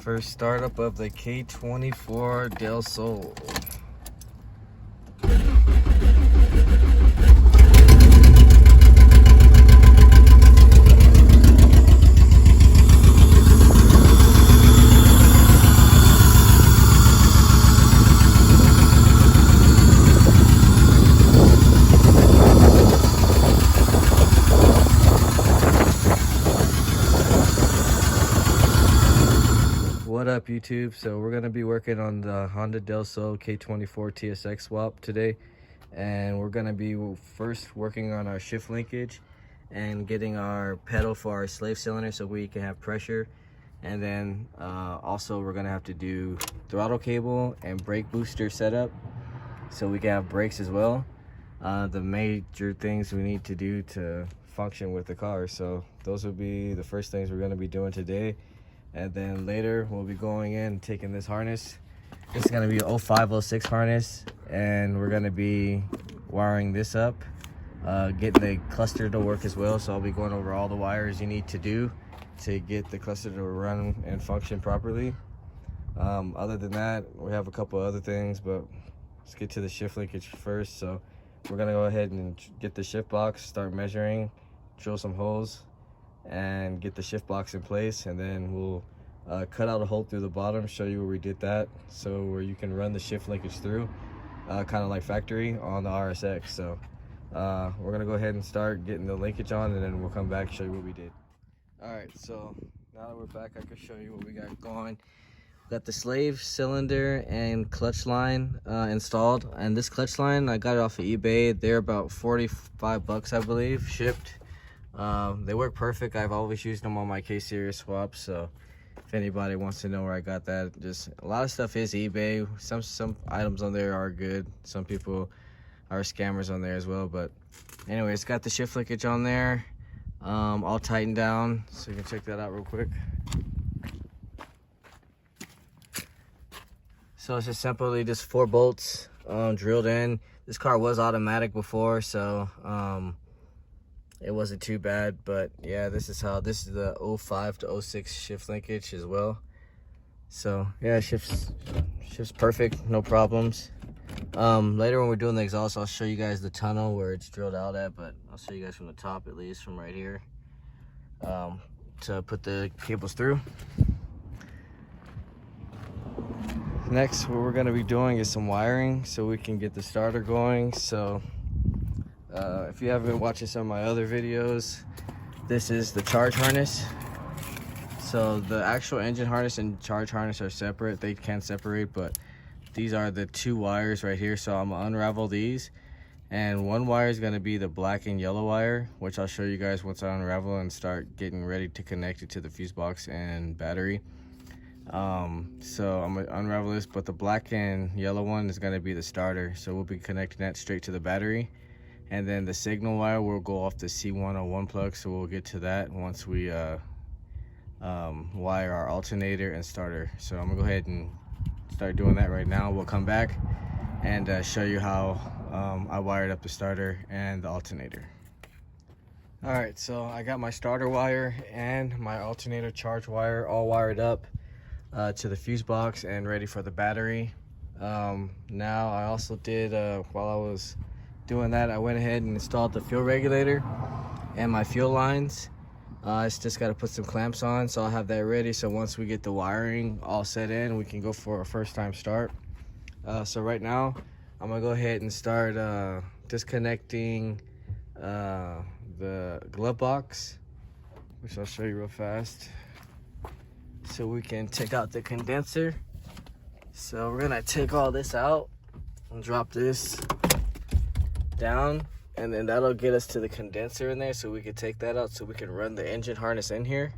First startup of the K24 Del Sol. What up, YouTube? So we're gonna be working on the Honda Del Sol K24 TSX swap today, and we're gonna be first working on our shift linkage and getting our pedal for our slave cylinder so we can have pressure, and then also we're gonna have to do throttle cable and brake booster setup so we can have brakes as well. The major things we need to do to function with the car. So those will be the first things we're gonna be doing today. And then later we'll be going in and taking this harness. This is gonna be an 0506 harness, and we're gonna be wiring this up, getting the cluster to work as well. So I'll be going over all the wires you need to do to get the cluster to run and function properly. Other than that, we have a couple other things, but let's get to the shift linkage first. So we're gonna go ahead and get the shift box, start measuring, drill some holes, and get the shift box in place, and then we'll cut out a hole through the bottom, show you where we did that, so where you can run the shift linkage through, kind of like factory on the RSX. So we're gonna go ahead and start getting the linkage on, and then we'll come back and show you what we did. All right, so now that we're back, I can show you what we got going. Got the slave cylinder and clutch line installed, and this clutch line I got it off of eBay. They're about 45 bucks, I believe, shipped. They work perfect. I've always used them on my K-Series swaps, so if anybody wants to know where I got that, just a lot of stuff is eBay. Some items on there are good. Some people are scammers on there as well. But anyway, it's got the shift linkage on there, all tightened down, so you can check that out real quick. So it's just simply just 4 bolts drilled in. This car was automatic before, so it wasn't too bad. But yeah, this is the 05 to 06 shift linkage as well. So yeah, shifts perfect, no problems. Later when we're doing the exhaust, I'll show you guys the tunnel where it's drilled out at, but I'll show you guys from the top, at least from right here, to put the cables through. Next, what we're going to be doing is some wiring so we can get the starter going. So if you haven't been watching some of my other videos, this is the charge harness. So the actual engine harness and charge harness are separate. They can separate, but these are the 2 wires right here. So I'm gonna unravel these, and one wire is going to be the black and yellow wire, which I'll show you guys once I unravel and start getting ready to connect it to the fuse box and battery. So I'm gonna unravel this, but the black and yellow one is going to be the starter, so we'll be connecting that straight to the battery. And then the signal wire will go off the C101 plug, so we'll get to that once we wire our alternator and starter. So I'm gonna go ahead and start doing that right now. We'll come back and show you how I wired up the starter and the alternator. All right, so I got my starter wire and my alternator charge wire all wired up to the fuse box and ready for the battery. Now I also did, while I was doing that, I went ahead and installed the fuel regulator and my fuel lines. It's just got to put some clamps on, so I'll have that ready, so once we get the wiring all set in, we can go for a first time start. So right now I'm gonna go ahead and start disconnecting the glove box, which I'll show you real fast, so we can take out the condenser. So we're gonna take all this out and drop this down, and then that'll get us to the condenser in there, so we can take that out so we can run the engine harness in here.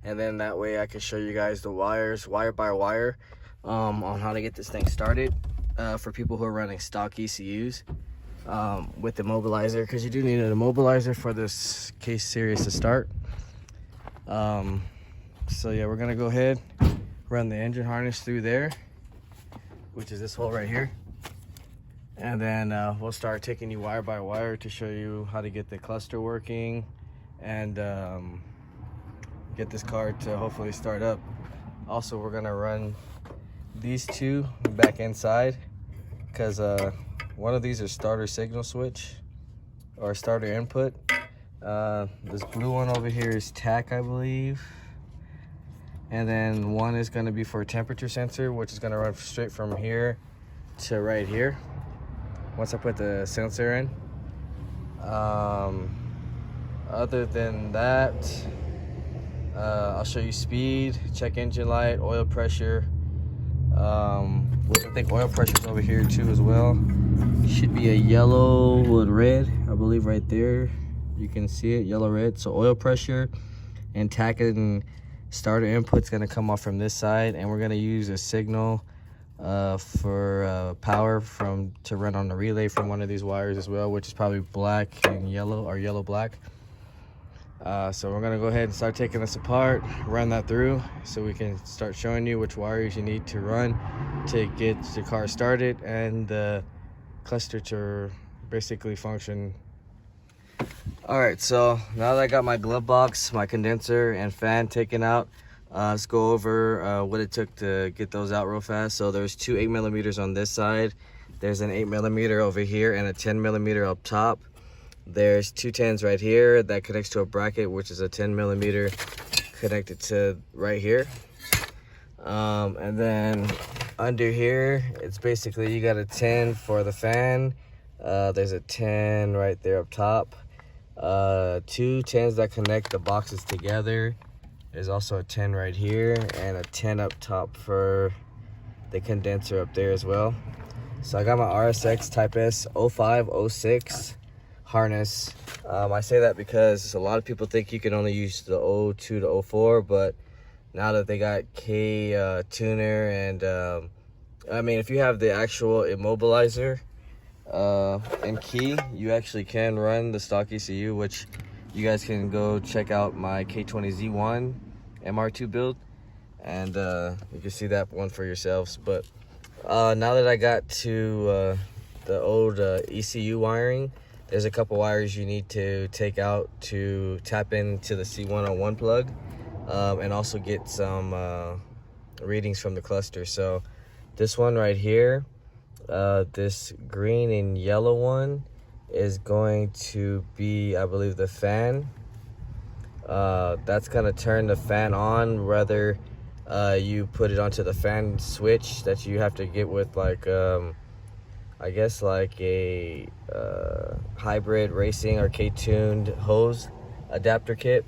And then that way I can show you guys the wires, wire by wire, on how to get this thing started for people who are running stock ECUs with the immobilizer, because you do need an immobilizer for this K-Series to start. So yeah, we're gonna go ahead, run the engine harness through there, which is this hole right here. And then we'll start taking you wire by wire to show you how to get the cluster working and get this car to hopefully start up. Also, we're gonna run these two back inside because one of these is starter signal switch or starter input. This blue one over here is TAC, I believe. And then one is gonna be for temperature sensor, which is gonna run straight from here to right here once I put the sensor in. Other than that, I'll show you speed, check engine light, oil pressure. Which I think oil pressure is over here too as well. Should be a yellow with red, I believe right there. You can see it, yellow, red. So oil pressure and TAC and starter input's gonna come off from this side, and we're gonna use a signal for power to run on the relay from one of these wires as well, which is probably black and yellow, or yellow black. So we're gonna go ahead and start taking this apart, run that through so we can start showing you which wires you need to run to get the car started and the cluster to basically function. All right, so now that I got my glove box, my condenser and fan taken out, let's go over what it took to get those out real fast. So there's two 8mm on this side, there's an 8mm over here and a 10mm up top. There's two 10s right here that connects to a bracket, which is a 10mm connected to right here. And then under here, it's basically you got a 10 for the fan. There's a 10 right there up top. Two 10s that connect the boxes together. There's also a 10 right here and a 10 up top for the condenser up there as well. So I got my RSX Type S 0506 harness. I say that because a lot of people think you can only use the 02 to 04, but now that they got K tuner and I mean, if you have the actual immobilizer and key, you actually can run the stock ECU, which you guys can go check out my K20Z1 MR2 build, and you can see that one for yourselves. But now that I got to the old ECU wiring, there's a couple wires you need to take out to tap into the C101 plug, and also get some readings from the cluster. So this one right here, this green and yellow one is going to be, I believe, the fan. That's gonna turn the fan on, whether you put it onto the fan switch that you have to get with like I guess like a hybrid racing or K-tuned hose adapter kit.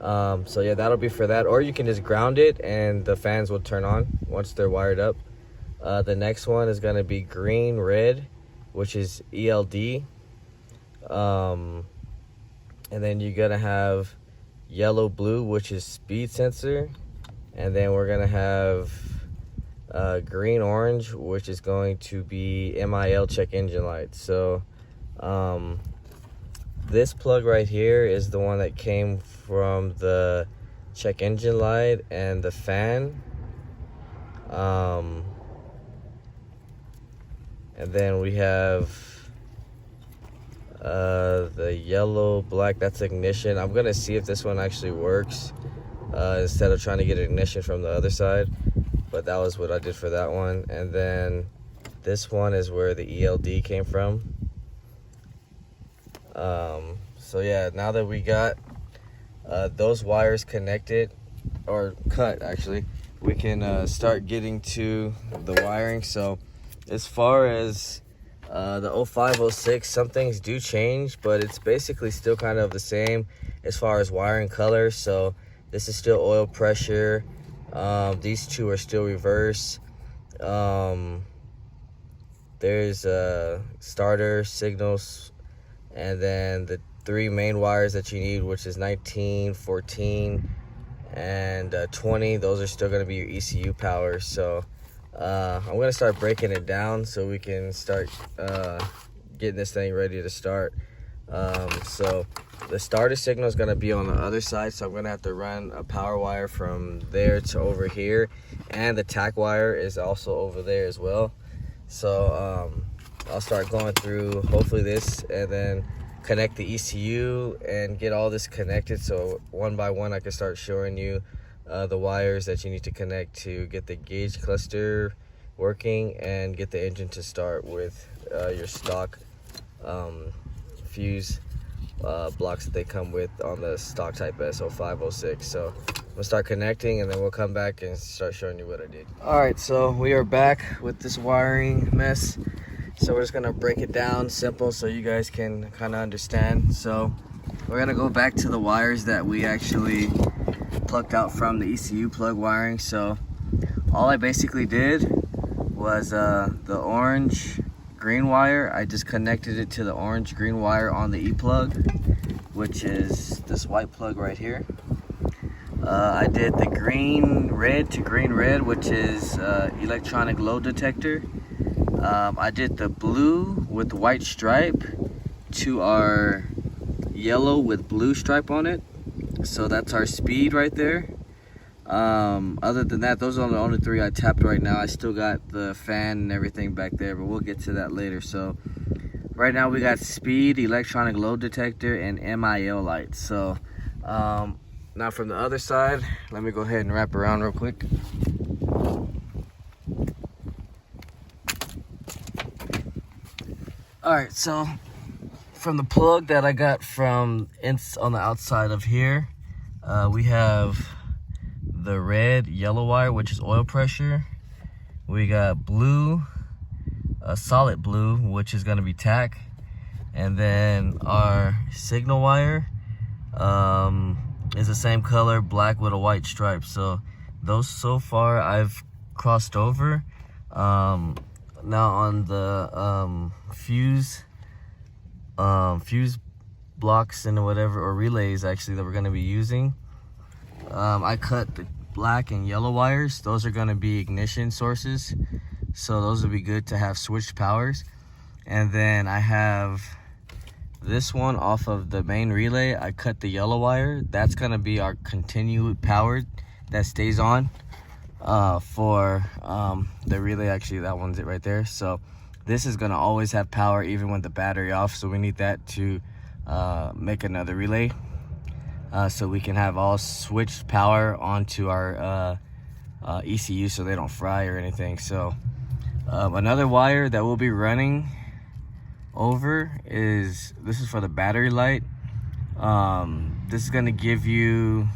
So yeah, that'll be for that, or you can just ground it and the fans will turn on once they're wired up. The next one is going to be green red, which is ELD, and then you're going to have yellow blue, which is speed sensor, and then we're going to have green orange, which is going to be MIL check engine light. So this plug right here is the one that came from the check engine light and the fan. And then we have the yellow black, that's ignition. I'm gonna see if this one actually works instead of trying to get ignition from the other side, but that was what I did for that one. And then this one is where the ELD came from. So yeah, now that we got those wires connected, or cut actually, we can start getting to the wiring. So as far as the 0506, some things do change, but it's basically still kind of the same as far as wiring color. So this is still oil pressure. These two are still reverse. There's starter signals, and then the three main wires that you need, which is 19, 14, and 20. Those are still going to be your ECU power. So I'm going to start breaking it down so we can start getting this thing ready to start. So the starter signal is going to be on the other side, so I'm going to have to run a power wire from there to over here, and the TAC wire is also over there as well. So I'll start going through hopefully this, and then connect the ECU and get all this connected, so one by one I can start showing you the wires that you need to connect to get the gauge cluster working and get the engine to start with your stock fuse blocks that they come with on the stock type S0506. So we'll start connecting and then we'll come back and start showing you what I did. All right, so we are back with this wiring mess. So we're just gonna break it down simple so you guys can kind of understand. So we're gonna go back to the wires that we actually plucked out from the ECU plug wiring. So all I basically did was the orange green wire, I just connected it to the orange green wire on the E-plug, which is this white plug right here. I did the green red to green red, which is electronic load detector. I did the blue with white stripe to our yellow with blue stripe on it. So that's our speed right there. Other than that, those are the only three I tapped right now. I still got the fan and everything back there, but we'll get to that later. So right now we got speed, electronic load detector, and MIL lights. So now from the other side, let me go ahead and wrap around real quick. All right, so from the plug that I got from on the outside of here, we have the red yellow wire, which is oil pressure. We got blue, a solid blue, which is going to be tack, and then our signal wire is the same color, black with a white stripe. So those so far I've crossed over. Now on the fuse blocks and whatever, or relays actually, that we're going to be using, I cut the black and yellow wires. Those are going to be ignition sources, so those will be good to have switched powers. And then I have this one off of the main relay. I cut the yellow wire. That's going to be our continued power that stays on for the relay. Actually, that one's it right there. So this is going to always have power even with the battery off, so we need that to make another relay. So we can have all switched power onto our ECU so they don't fry or anything. So another wire that we'll be running over is, this is for the battery light. This is going to give you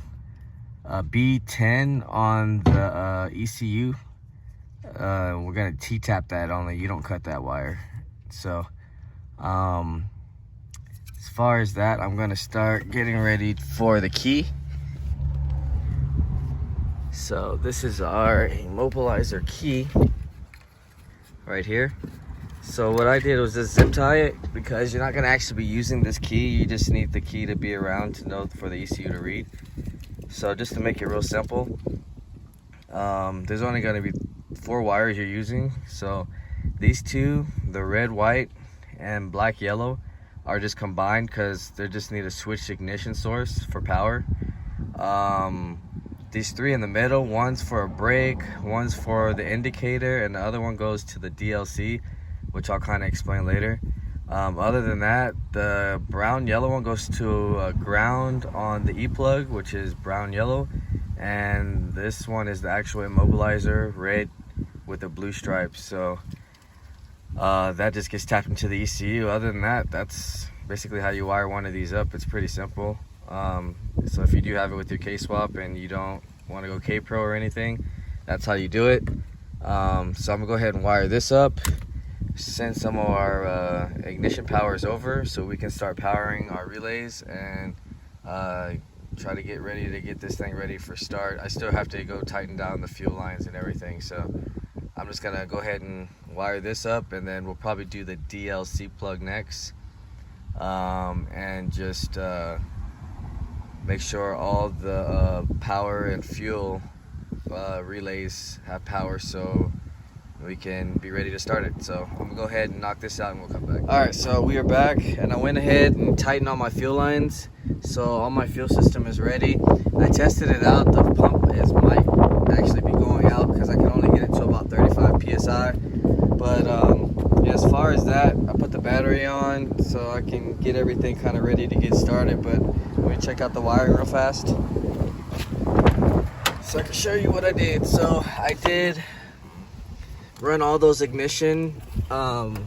a B10 on the ECU. We're going to T-tap that only. You don't cut that wire. So as far as that, I'm gonna start getting ready for the key. So this is our immobilizer key right here. So what I did was just zip tie it, because you're not gonna actually be using this key. You just need the key to be around to know for the ECU to read. So just to make it real simple, there's only gonna be 4 wires you're using. So these two, the red, white, and black, yellow, are just combined because they just need a switched ignition source for power. These 3 in the middle, one's for a brake, one's for the indicator, and the other one goes to the DLC, which I'll kind of explain later. Other than that, the brown yellow one goes to ground on the E-plug, which is brown yellow, and this one is the actual immobilizer, red with a blue stripe. So that just gets tapped into the ECU. Other than that, that's basically how you wire one of these up. It's pretty simple. So if you do have it with your K-swap and you don't want to go K-Pro or anything, that's how you do it. So I'm gonna go ahead and wire this up, send some of our ignition powers over so we can start powering our relays, and try to get ready to get this thing ready for start. I still have to go tighten down the fuel lines and everything, so I'm just gonna go ahead and wire this up, and then we'll probably do the DLC plug next, and just make sure all the power and fuel relays have power so we can be ready to start it. So I'm gonna go ahead and knock this out and we'll come back. All right, so we are back, and I went ahead and tightened all my fuel lines, so all my fuel system is ready. I tested it out. The pump might actually be going out because I can only get it to about 35 psi. But yeah, as far as that, I put the battery on so I can get everything kind of ready to get started. But let me check out the wiring real fast. so I can show you what I did. So I did run all those ignition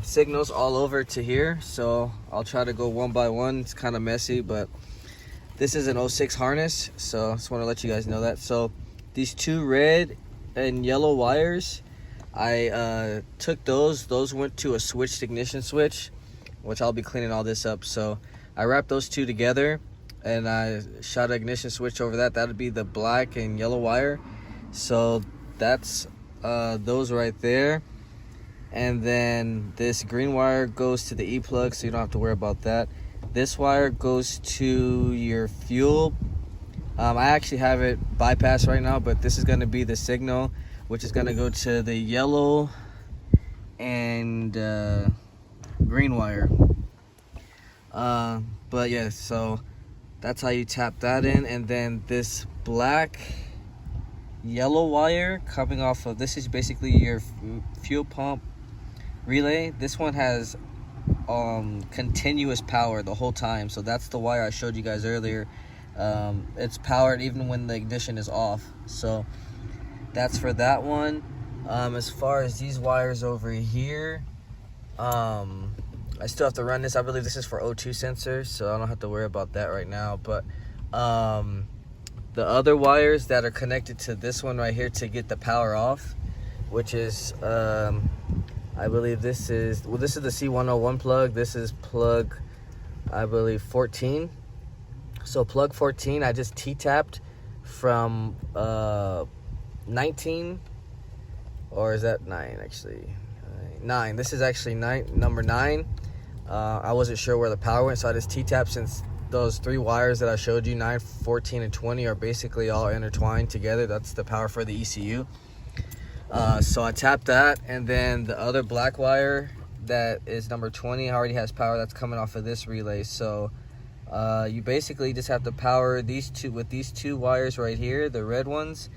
signals all over to here. So I'll try to go one by one. It's kind of messy, but this is an 06 harness. So I just want to let you guys know that. So these two red and yellow wires, I took those went to a switched ignition switch, which I'll be cleaning all this up. So I wrapped those two together and I shot an ignition switch over that. That would be the black and yellow wire. So that's those right there. And then this green wire goes to the E-plug, so you don't have to worry about that. This wire goes to your fuel. I actually have it bypassed right now, but this is going to be the signal, which is going to go to the yellow and green wire. But yeah, so that's how you tap that in. And then this black yellow wire coming off of, this is basically your fuel pump relay. This one has continuous power the whole time, so that's the wire I showed you guys earlier. It's powered even when the ignition is off, so that's for that one. As far as these wires over here, I still have to run this. I believe this is for O2 sensor, so I don't have to worry about that right now. But the other wires that are connected to this one right here to get the power off, which is I believe this is, well, this is the C101 plug. This is plug, I believe, 14. So plug 14, I just T-tapped from 19, or is that 9 actually? 9. This is actually number 9. I wasn't sure where the power went, so I just T-tapped, since those 3 wires that I showed you, 9, 14, and 20, are basically all intertwined together. That's the power for the ECU. So I tapped that, and then the other black wire that is number 20 already has power. That's coming off of this relay. So you basically just have to power these two with these 2 wires right here, the red ones,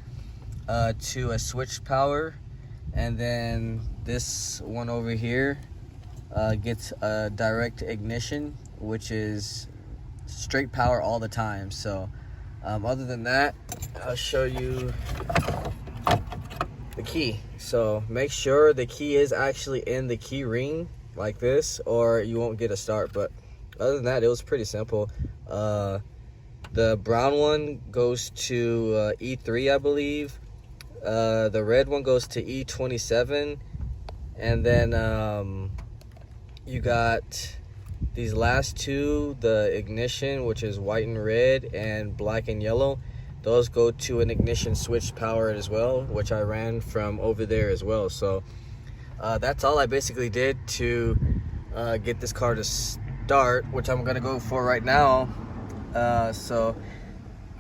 to a switch power, and then this one over here gets a direct ignition, which is straight power all the time. So other than that, I'll show you the key. So make sure the key is actually in the key ring like this, or you won't get a start. But other than that, it was pretty simple. The brown one goes to E3, I believe. The red one goes to E27, and then you got these last 2, the ignition, which is white and red, and black and yellow. Those go to an ignition switch power as well, which I ran from over there as well. So that's all I basically did to get this car to start, which I'm gonna go for right now. So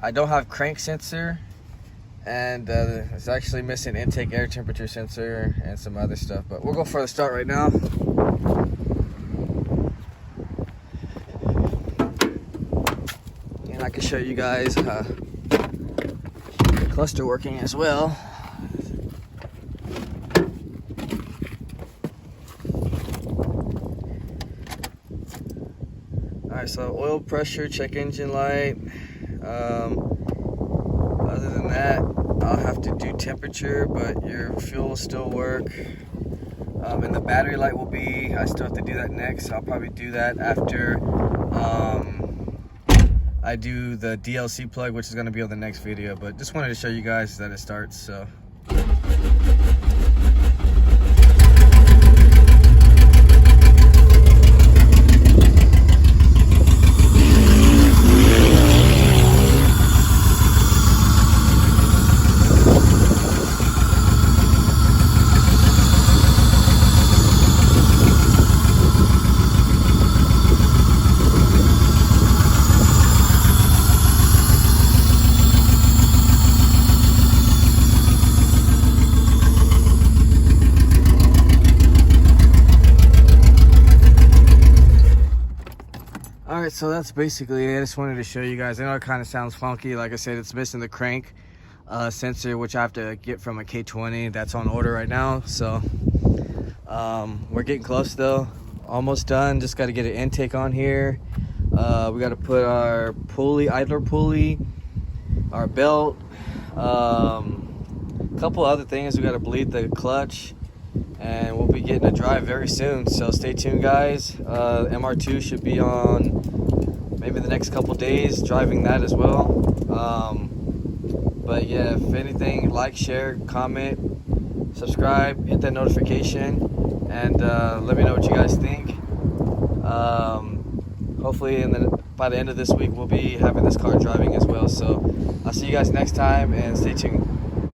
I don't have crank sensor, and it's actually missing intake air temperature sensor and some other stuff, but we'll go for the start right now. And I can show you guys cluster working as well. Alright, so oil pressure, check engine light. Other than that, I'll have to do temperature, but your fuel will still work. And the battery light will be, I still have to do that next. I'll probably do that after I do the DLC plug, which is going to be on the next video. But just wanted to show you guys that it starts. So Alright, so that's basically it. I just wanted to show you guys. I know it kind of sounds funky. Like I said, it's missing the crank sensor, which I have to get from a K20. That's on order right now. So we're getting close though. Almost done. Just got to get an intake on here. We got to put our pulley, idler pulley, our belt, Couple other things, we got to bleed the clutch, and we'll be getting a drive very soon, so stay tuned, guys. MR2 should be on maybe the next couple days, driving that as well. But yeah, if anything, like, share, comment, subscribe, hit that notification, and let me know what you guys think. Hopefully by the end of this week we'll be having this car driving as well. So I'll see you guys next time, and stay tuned.